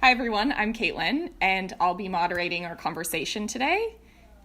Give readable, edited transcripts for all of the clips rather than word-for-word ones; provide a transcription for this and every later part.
Hi everyone, I'm Caitlin, and I'll be moderating our conversation today.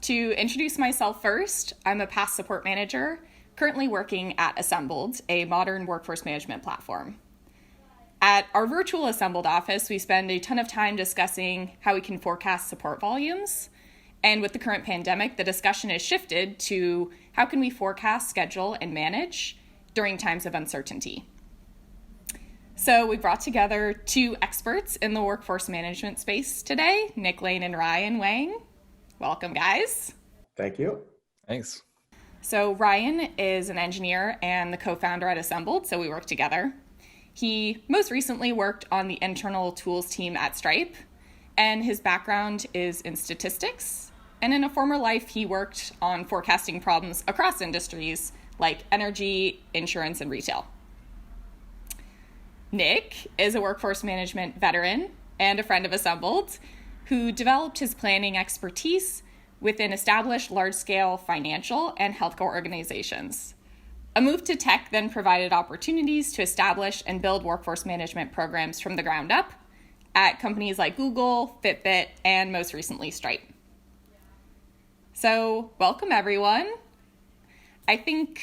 To introduce myself first, I'm a past support manager, currently working at Assembled, a modern workforce management platform. At our virtual Assembled office, we spend a ton of time discussing how we can forecast support volumes. And with the current pandemic, the discussion has shifted to how can we forecast, schedule, and manage during times of uncertainty. So we brought together two experts in the workforce management space today, Nick Lane and Ryan Wang. Welcome, guys. Thank you. Thanks. So Ryan is an engineer and the co-founder at Assembled, so we work together. He most recently worked on the internal tools team at Stripe, and his background is in statistics. And in a former life, he worked on forecasting problems across industries like energy, insurance, and retail. Nick is a workforce management veteran and a friend of Assembled who developed his planning expertise within established large-scale financial and healthcare organizations. A move to tech then provided opportunities to establish and build workforce management programs from the ground up at companies like Google, Fitbit, and most recently Stripe. So welcome everyone. I think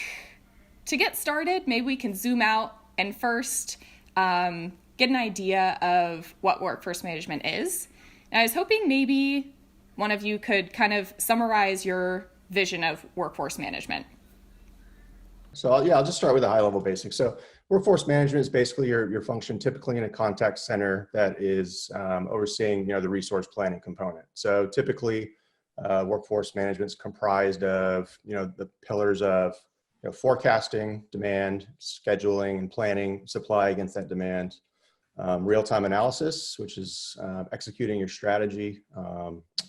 to get started, maybe we can zoom out and first get an idea of what workforce management is. And I was hoping maybe one of you could kind of summarize your vision of workforce management. So I'll just start with the high level basics. So workforce management is basically your function typically in a contact center that is overseeing the resource planning component. So typically workforce management is comprised of the pillars of forecasting demand, scheduling and planning supply against that demand, real-time analysis, which is executing your strategy,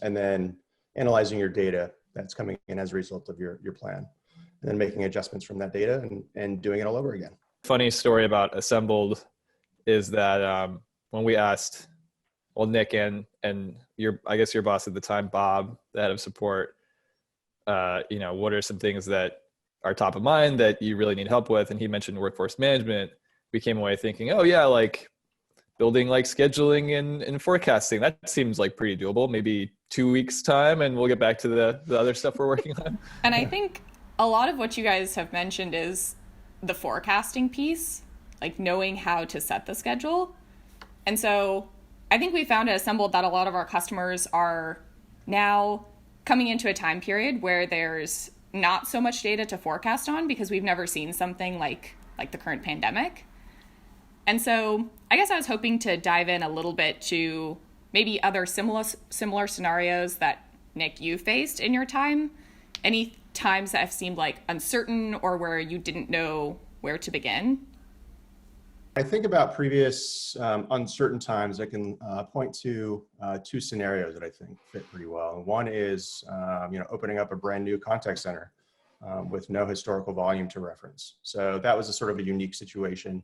and then analyzing your data that's coming in as a result of your plan, and then making adjustments from that data and doing it all over again. Funny story about Assembled is that when we asked, Nick and I guess your boss at the time, Bob, the head of support, what are some things that are top of mind that you really need help with? And he mentioned workforce management. We came away thinking, oh yeah, like building like scheduling and forecasting. That seems like pretty doable. Maybe 2 weeks time and we'll get back to the other stuff we're working on. And I think a lot of what you guys have mentioned is the forecasting piece, like knowing how to set the schedule. And so I think we found at Assembled that a lot of our customers are now coming into a time period where there's not so much data to forecast on because we've never seen something like the current pandemic. And so I guess I was hoping to dive in a little bit to maybe other similar scenarios that, Nick, you faced in your time. Any times that have seemed like uncertain or where you didn't know where to begin? I think about previous uncertain times. I can point to two scenarios that I think fit pretty well. One is, opening up a brand new contact center with no historical volume to reference. So that was a sort of a unique situation.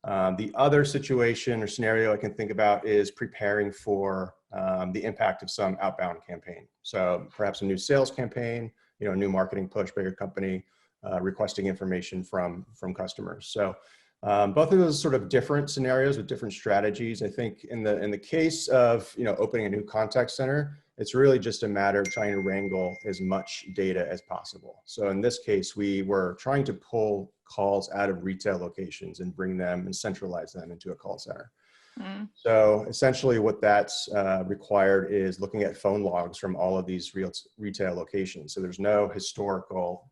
The other situation or scenario I can think about is preparing for the impact of some outbound campaign. So perhaps a new sales campaign, a new marketing push by your company, requesting information from customers. So both of those sort of different scenarios with different strategies. I think in the case of opening a new contact center, it's really just a matter of trying to wrangle as much data as possible. So in this case, we were trying to pull calls out of retail locations and bring them and centralize them into a call center. So essentially what that's required is looking at phone logs from all of these retail locations. So there's no historical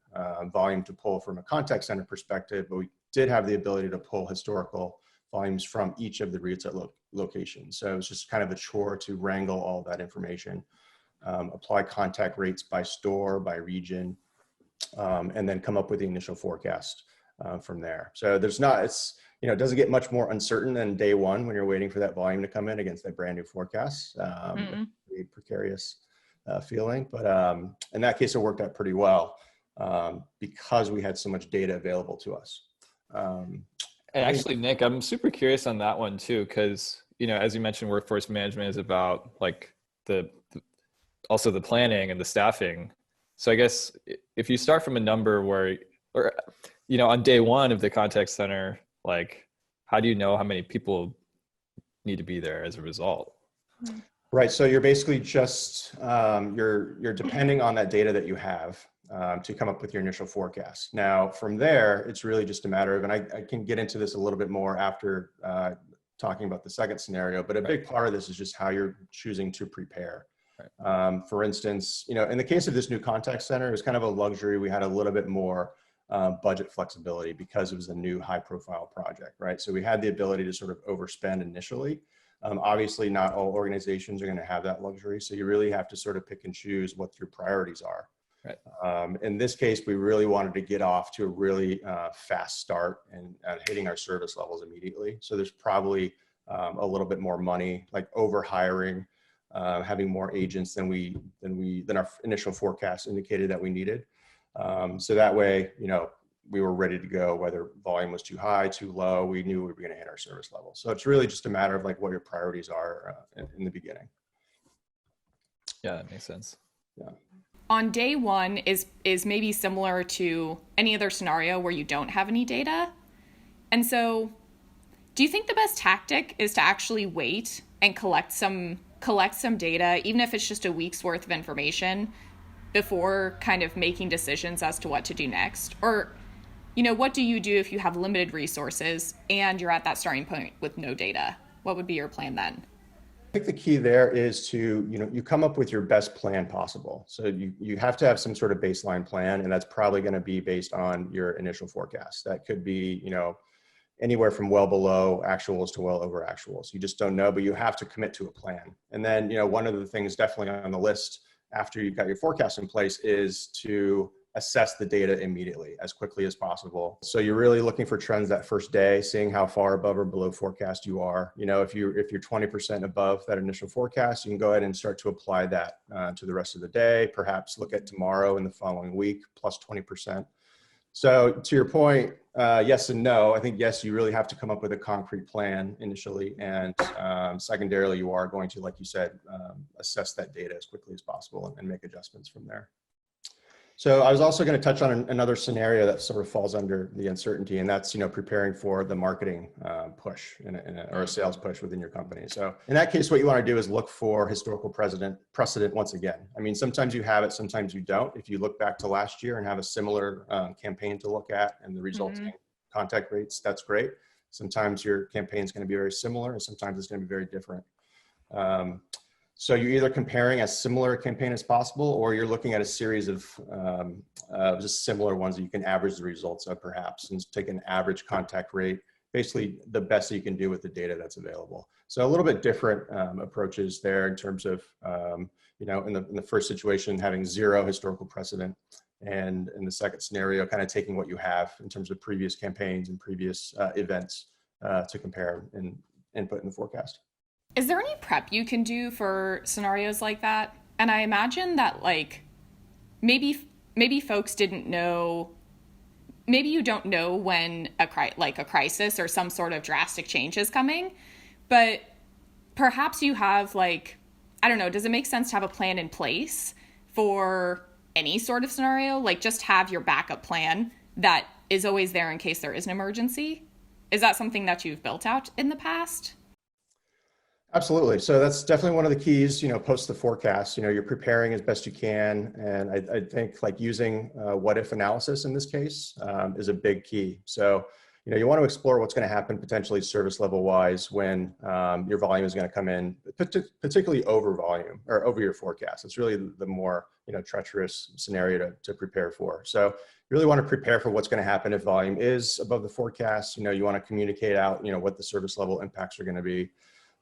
volume to pull from a contact center perspective, but we did have the ability to pull historical volumes from each of the retail locations. So it was just kind of a chore to wrangle all that information, apply contact rates by store, by region, and then come up with the initial forecast from there. So it doesn't get much more uncertain than day one when you're waiting for that volume to come in against that brand new forecast. A precarious feeling, but in that case, it worked out pretty well because we had so much data available to us. And actually, Nick, I'm super curious on that one too, because as you mentioned, workforce management is about like also the planning and the staffing. So I guess if you start from a number where, or on day one of the contact center, like how do you know how many people need to be there as a result? Right. So you're basically just you're depending on that data that you have to come up with your initial forecast. Now, from there, it's really just a matter of, and I can get into this a little bit more after talking about the second scenario, but a big part of this is just how you're choosing to prepare. For instance, in the case of this new contact center, it was kind of a luxury. We had a little bit more budget flexibility because it was a new high-profile project, right? So we had the ability to sort of overspend initially. Obviously, not all organizations are going to have that luxury, so you really have to sort of pick and choose what your priorities are. Right. In this case, we really wanted to get off to a really fast start and hitting our service levels immediately. So there's probably a little bit more money, like over hiring, having more agents than our initial forecast indicated that we needed. So that way, we were ready to go, whether volume was too high, too low, we knew we were going to hit our service level. So it's really just a matter of like what your priorities are in the beginning. Yeah, that makes sense. Yeah. On day one is maybe similar to any other scenario where you don't have any data. And so do you think the best tactic is to actually wait and collect some data, even if it's just a week's worth of information, before kind of making decisions as to what to do next? Or, what do you do if you have limited resources and you're at that starting point with no data? What would be your plan then? I think the key there is to, you come up with your best plan possible. So you have to have some sort of baseline plan, and that's probably going to be based on your initial forecast. That could be, anywhere from well below actuals to well over actuals. You just don't know, but you have to commit to a plan. And then, one of the things definitely on the list after you've got your forecast in place is to assess the data immediately, as quickly as possible. So you're really looking for trends that first day, seeing how far above or below forecast you are. If you're 20% above that initial forecast, you can go ahead and start to apply that to the rest of the day. Perhaps look at tomorrow and the following week, plus 20%. So to your point, yes and no. I think yes, you really have to come up with a concrete plan initially, and secondarily, you are going to, like you said, assess that data as quickly as possible and make adjustments from there. So I was also going to touch on another scenario that sort of falls under the uncertainty, and that's preparing for the marketing push or a sales push within your company. So in that case, what you want to do is look for historical precedent once again. I mean, sometimes you have it, sometimes you don't. If you look back to last year and have a similar campaign to look at and the resulting contact rates, that's great. Sometimes your campaign is going to be very similar, and sometimes it's going to be very different. So you're either comparing as similar a campaign as possible, or you're looking at a series of just similar ones that you can average the results of, perhaps, and take an average contact rate, basically the best that you can do with the data that's available. So a little bit different approaches there in terms of, in the first situation, having zero historical precedent, and in the second scenario, kind of taking what you have in terms of previous campaigns and previous events to compare and input in the forecast. Is there any prep you can do for scenarios like that? And I imagine that maybe folks didn't know, maybe you don't know when a crisis or some sort of drastic change is coming, but perhaps you have I don't know, does it make sense to have a plan in place for any sort of scenario? Just have your backup plan that is always there in case there is an emergency? Is that something that you've built out in the past? Absolutely. So that's definitely one of the keys, post the forecast, you're preparing as best you can. And I think using what if analysis in this case is a big key. So, you want to explore what's going to happen potentially service level wise when your volume is going to come in, particularly over volume or over your forecast. It's really the more, treacherous scenario to prepare for. So you really want to prepare for what's going to happen if volume is above the forecast. You want to communicate out, what the service level impacts are going to be.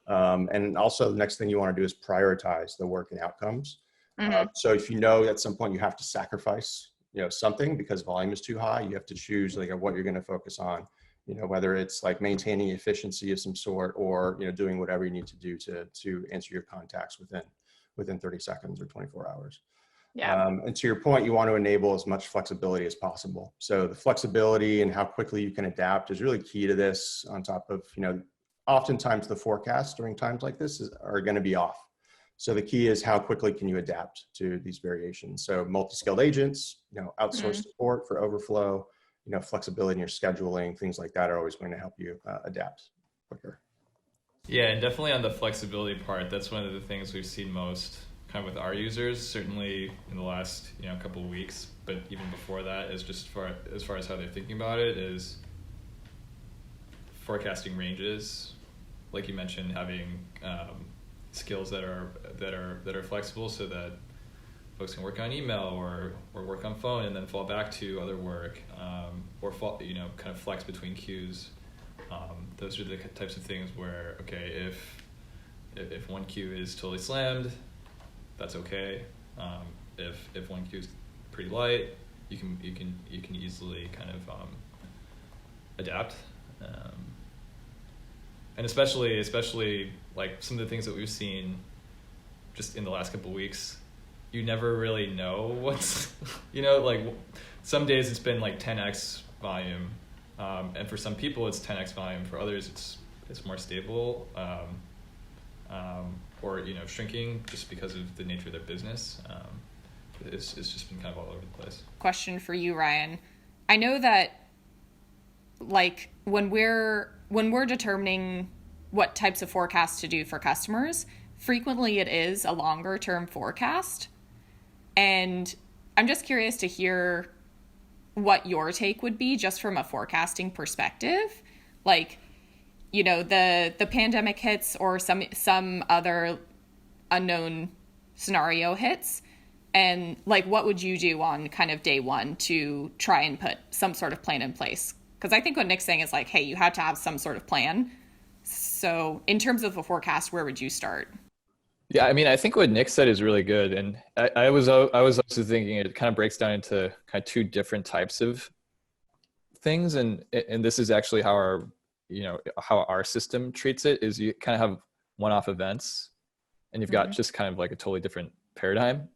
And also the next thing you want to do is prioritize the work and outcomes. So if at some point you have to sacrifice, something because volume is too high, you have to choose what you're going to focus on, whether it's maintaining efficiency of some sort or, doing whatever you need to do to answer your contacts within 30 seconds or 24 hours. Yeah. And to your point, you want to enable as much flexibility as possible. So the flexibility and how quickly you can adapt is really key to this, on top of, oftentimes the forecasts during times like this are going to be off. So the key is how quickly can you adapt to these variations. So multi-skilled agents, outsourced support for overflow, flexibility in your scheduling, things like that are always going to help you adapt quicker. Yeah, and definitely on the flexibility part, that's one of the things we've seen most kind of with our users, certainly in the last, couple of weeks, but even before that, is just as far as how they're thinking about it, is forecasting ranges, like you mentioned, having skills that are flexible so that folks can work on email or work on phone and then fall back to other work, or kind of flex between queues. Those are the types of things where, okay, if one queue is totally slammed, that's okay. If one queue is pretty light, you can easily kind of adapt. And especially like some of the things that we've seen just in the last couple of weeks, you never really know what's, like some days it's been like 10x volume. And for some people it's 10x volume. For others it's more stable, or shrinking just because of the nature of their business. It's just been kind of all over the place. Question for you, Ryan. I know that like when we're determining what types of forecasts to do for customers, frequently it is a longer term forecast. And I'm just curious to hear what your take would be just from a forecasting perspective. Like, the pandemic hits or some other unknown scenario hits, and like what would you do on kind of day one to try and put some sort of plan in place? Because I think what Nick's saying is like, hey, you had to have some sort of plan. So in terms of a forecast, where would you start? Yeah, I mean, I think what Nick said is really good, and I was also thinking it kind of breaks down into kind of two different types of things, and this is actually how our system treats it. Is you kind of have one-off events, and you've got just kind of like a totally different paradigm,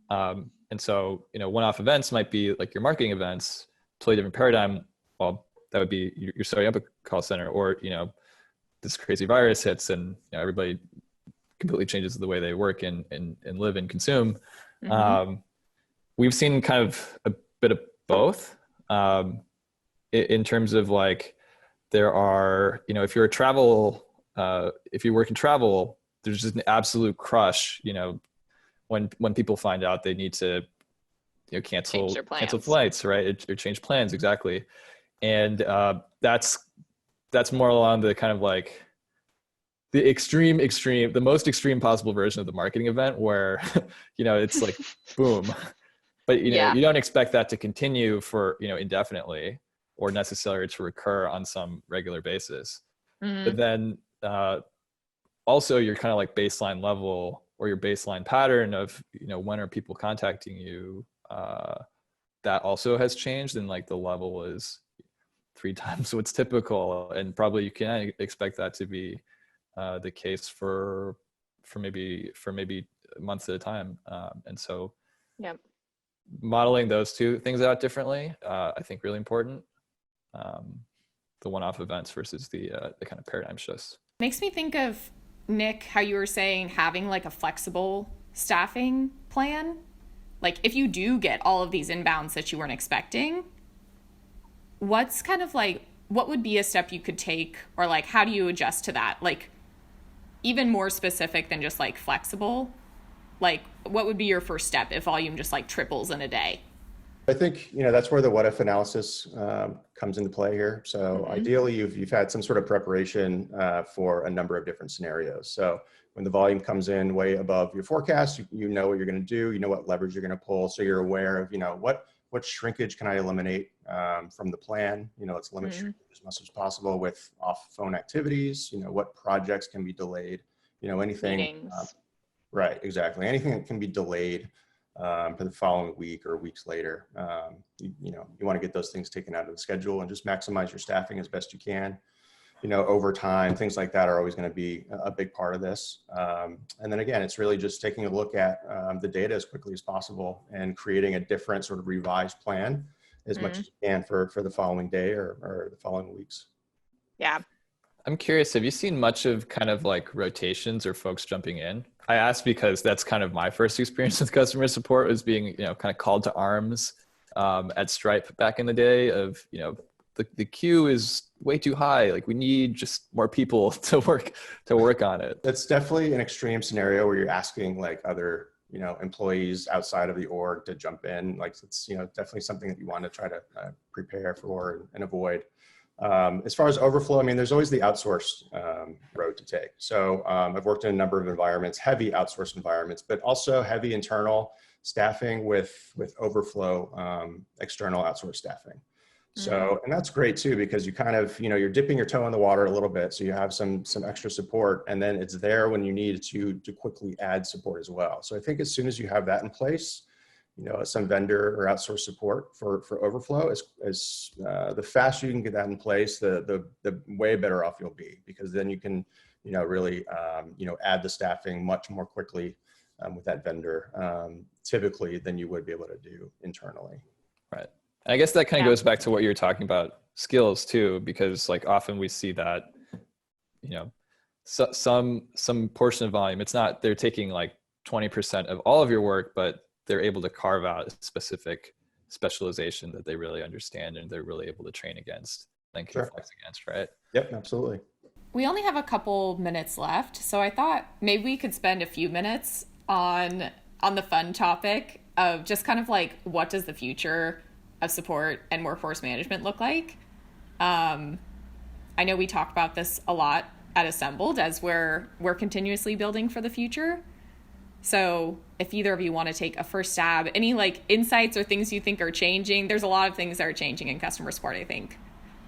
and so one-off events might be like your marketing events, totally different paradigm. Well, that would be you're starting up a call center, or this crazy virus hits, and everybody completely changes the way they work and live and consume. We've seen kind of a bit of both, in terms of like there are, if you're if you work in travel, there's just an absolute crush, when people find out they need to cancel flights, right? Or change plans, exactly. And that's more along the kind of like the most extreme possible version of the marketing event where, it's like, boom, but, you don't expect that to continue for, indefinitely or necessarily to recur on some regular basis. But then also your kind of like baseline level or your baseline pattern of, when are people contacting you, that also has changed. And like the level is 3 times what's typical. And probably you can expect that to be the case for maybe months at a time, and so modeling those two things out differently, I think really important. The one-off events versus the kind of paradigm shifts. Makes me think of, Nick, how you were saying having like a flexible staffing plan. Like if you do get all of these inbounds that you weren't expecting, what's kind of like, what would be a step you could take, or like how do you adjust to that? Like even more specific than just like flexible, like what would be your first step if volume just like triples in a day? I think, that's where the what if analysis comes into play here. So ideally you've had some sort of preparation for a number of different scenarios. So when the volume comes in way above your forecast, you know what you're going to do, you know what leverage you're going to pull. So you're aware of, what shrinkage can I eliminate from the plan? Let's limit shrinkage as much as possible with off phone activities. What projects can be delayed? Anything. Right, exactly. Anything that can be delayed for the following week or weeks later. You want to get those things taken out of the schedule and just maximize your staffing as best you can. Overtime, things like that are always going to be a big part of this. And then again, it's really just taking a look at the data as quickly as possible and creating a different sort of revised plan as much as you can for the following day or the following weeks. Yeah. I'm curious, have you seen much of kind of like rotations or folks jumping in? I asked because that's kind of my first experience with customer support, was being, kind of called to arms at Stripe back in the day of, the queue is way too high. Like we need just more people to work on it. That's definitely an extreme scenario where you're asking like other, employees outside of the org to jump in. Like it's, definitely something that you want to try to prepare for and avoid. As far as overflow, I mean, there's always the outsourced road to take. So I've worked in a number of environments, heavy outsourced environments, but also heavy internal staffing with overflow external outsourced staffing. So, and that's great too, because you kind of, you're dipping your toe in the water a little bit. So you have some extra support, and then it's there when you need to quickly add support as well. So I think as soon as you have that in place, some vendor or outsourced support for overflow, as the faster you can get that in place, the way better off you'll be, because then you can, really, add the staffing much more quickly with that vendor, typically than you would be able to do internally. Right. I guess that kind of goes back to what you're talking about, skills too, because like often we see that, some portion of volume, it's not, they're taking like 20% of all of your work, but they're able to carve out a specific specialization that they really understand and they're really able to train against and can flex against, right? Yep, absolutely. We only have a couple minutes left, so I thought maybe we could spend a few minutes on the fun topic of just kind of like, what does the future of support and workforce management look like? I know we talked about this a lot at Assembled as we're continuously building for the future. So if either of you want to take a first stab, any like insights or things you think are changing? There's a lot of things that are changing in customer support, I think.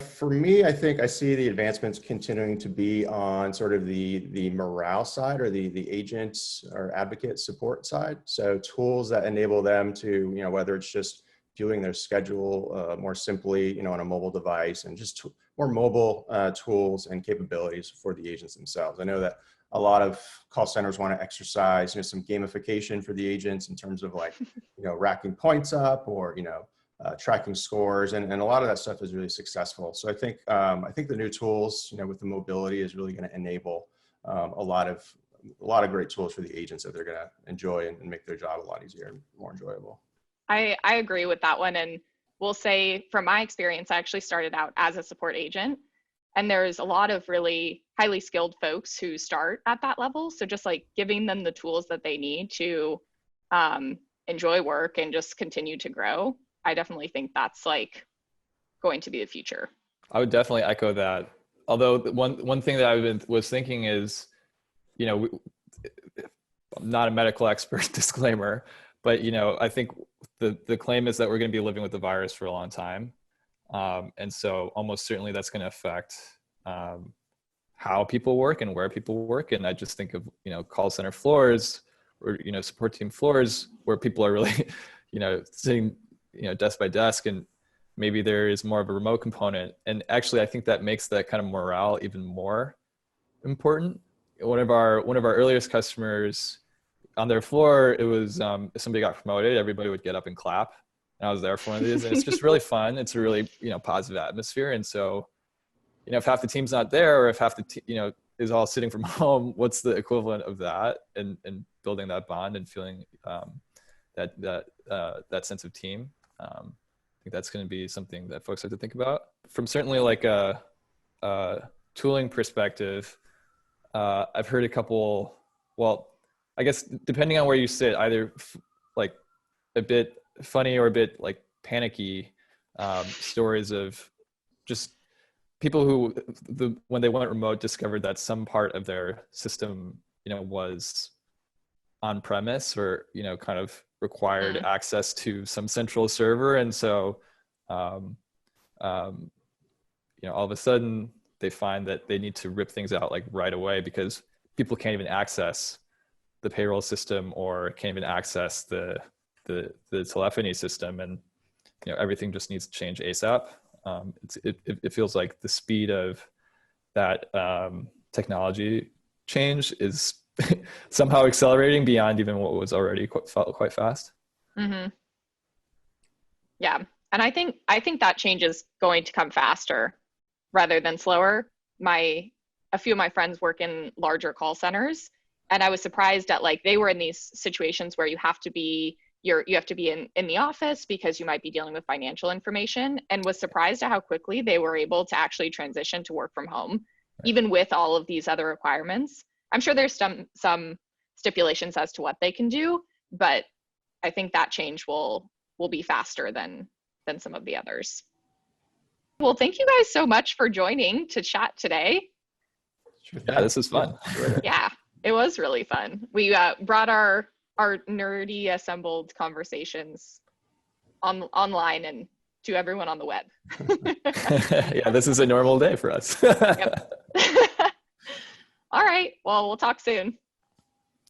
For me, I think I see the advancements continuing to be on sort of the morale side, or the agents or advocate support side. So tools that enable them to, whether it's just viewing their schedule more simply, on a mobile device, and just more mobile tools and capabilities for the agents themselves. I know that a lot of call centers want to exercise, some gamification for the agents in terms of like, racking points up, or, tracking scores, and a lot of that stuff is really successful. So I think the new tools, with the mobility, is really going to enable a lot of great tools for the agents that they're going to enjoy and make their job a lot easier and more enjoyable. I agree with that one. And we'll say from my experience, I actually started out as a support agent, and there's a lot of really highly skilled folks who start at that level. So just like giving them the tools that they need to enjoy work and just continue to grow, I definitely think that's like going to be the future. I would definitely echo that. Although one thing that I was thinking is, I'm not a medical expert, disclaimer, but I think the claim is that we're going to be living with the virus for a long time. And so almost certainly that's going to affect how people work and where people work. And I just think of, call center floors, or, support team floors where people are really, sitting, desk by desk, and maybe there is more of a remote component. And actually, I think that makes that kind of morale even more important. One of our earliest customers, on their floor, it was if somebody got promoted, everybody would get up and clap. And I was there for one of these, and it's just really fun. It's a really, positive atmosphere. And so, if half the team's not there, or if half the is all sitting from home, what's the equivalent of that? And building that bond and feeling that sense of team. I think that's going to be something that folks have to think about. From certainly like a tooling perspective, I've heard a couple, well, I guess depending on where you sit, either like a bit funny or a bit like panicky stories of just people who, when they went remote, discovered that some part of their system, was on premise, or, kind of required access to some central server. And so, all of a sudden they find that they need to rip things out like right away, because people can't even access the payroll system, or can't even access the telephony system, and everything just needs to change ASAP. It feels like the speed of that technology change is somehow accelerating beyond even what was already felt quite fast. Mm-hmm. Yeah, and I think that change is going to come faster rather than slower. A few of my friends work in larger call centers, and I was surprised at, like, they were in these situations where you have to be, you have to be in the office because you might be dealing with financial information, and was surprised at how quickly they were able to actually transition to work from home, even with all of these other requirements. I'm sure there's some stipulations as to what they can do, but I think that change will be faster than some of the others. Well, thank you guys so much for joining to chat today. Sure Yeah, this is fun. Yeah, it was really fun. We brought our nerdy assembled conversations online and to everyone on the web. Yeah, this is a normal day for us. Yep. All right, well, we'll talk soon.